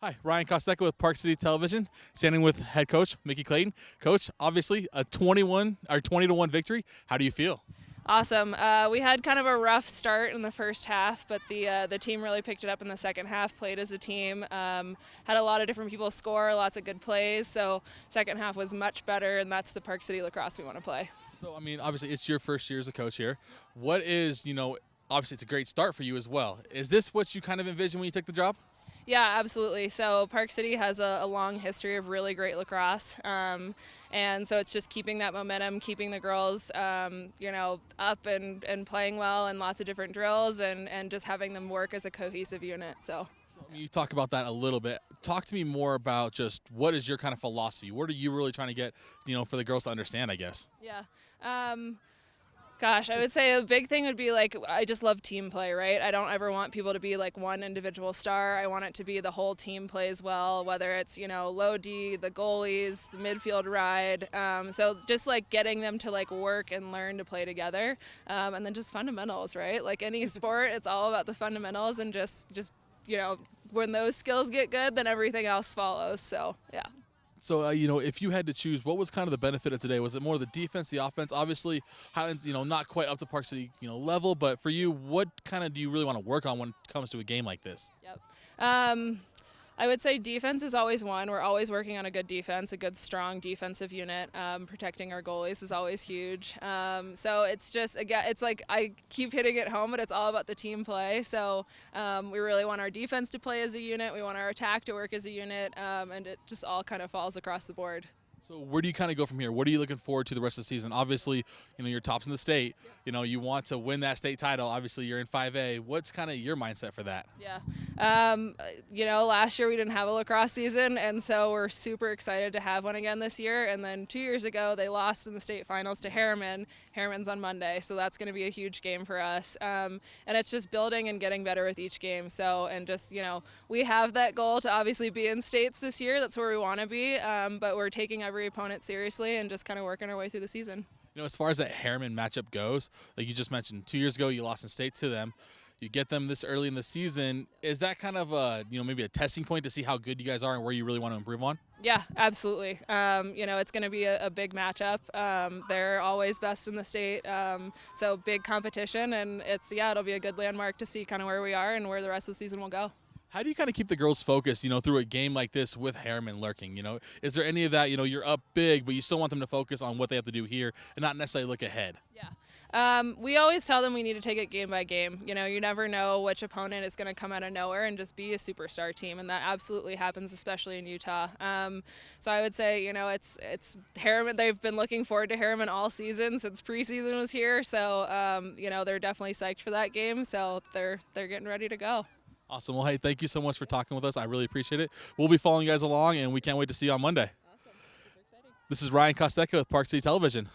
Hi, Ryan Costeca with Park City Television, standing with head coach Mikki Clayton. Coach, obviously a 20-1 victory. How do you feel? Awesome. We had kind of a rough start in the first half, but the team really picked it up in the second half, played as a team, had a lot of different people score, lots of good plays, so second half was much better, and that's the Park City Lacrosse we want to play. So, I mean, obviously it's your first year as a coach here. What is, obviously it's a great start for you as well. Is this what you kind of envisioned when you took the job? Yeah, absolutely. So Park City has a long history of really great lacrosse, and so it's just keeping that momentum, keeping the girls, up and playing well, and lots of different drills, and just having them work as a cohesive unit. So You talk about that a little bit. Talk to me more about just what is your kind of philosophy? What are you really trying to get, for the girls to understand, I guess? yeah. Gosh, I would say a big thing would be I just love team play, right? I don't ever want people to be like one individual star. I want it to be the whole team plays well, whether it's, low D, the goalies, the midfield ride. So just getting them to work and learn to play together. And then just fundamentals, right? Like any sport, it's all about the fundamentals and just when those skills get good, then everything else follows. So, yeah. So, if you had to choose, what was kind of the benefit of today? Was it more the defense, the offense? Obviously, Highland's, not quite up to Park City, level. But for you, what kind of do you really want to work on when it comes to a game like this? Yep. I would say defense is always one. We're always working on a good defense, a good, strong defensive unit. Protecting our goalies is always huge. So it's just, again, it's like I keep hitting it home, but it's all about the team play. So we really want our defense to play as a unit. We want our attack to work as a unit. And it just all kind of falls across the board. So where do you kind of go from here? What are you looking forward to the rest of the season? Obviously, you're tops in the state. You want to win that state title. Obviously, you're in 5A. What's kind of your mindset for that? Yeah. Last year we didn't have a lacrosse season, and so we're super excited to have one again this year. And then 2 years ago, they lost in the state finals to Harriman. Harriman's on Monday, so that's going to be a huge game for us. And it's just building and getting better with each game. So, and just, we have that goal to obviously be in states this year. That's where we want to be, but we're taking every opponent seriously and just kind of working our way through the season. As far as that Harriman matchup goes, like you just mentioned, 2 years ago you lost in state to them. You get them this early in the season. Is that kind of maybe a testing point to see how good you guys are and where you really want to improve on? Yeah, absolutely. It's going to be a big matchup. They're always best in the state, so big competition, and it'll be a good landmark to see kind of where we are and where the rest of the season will go. How do you kind of keep the girls focused, through a game like this with Harriman lurking? Is there any of that, you're up big, but you still want them to focus on what they have to do here and not necessarily look ahead? Yeah. We always tell them we need to take it game by game. You never know which opponent is going to come out of nowhere and just be a superstar team, and that absolutely happens, especially in Utah. So I would say, it's Harriman. They've been looking forward to Harriman all season since preseason was here. So, they're definitely psyched for that game. So they're getting ready to go. Awesome. Well, hey, thank you so much for talking with us. I really appreciate it. We'll be following you guys along, and we can't wait to see you on Monday. Awesome. Super exciting. This is Ryan Costeca with Park City Television.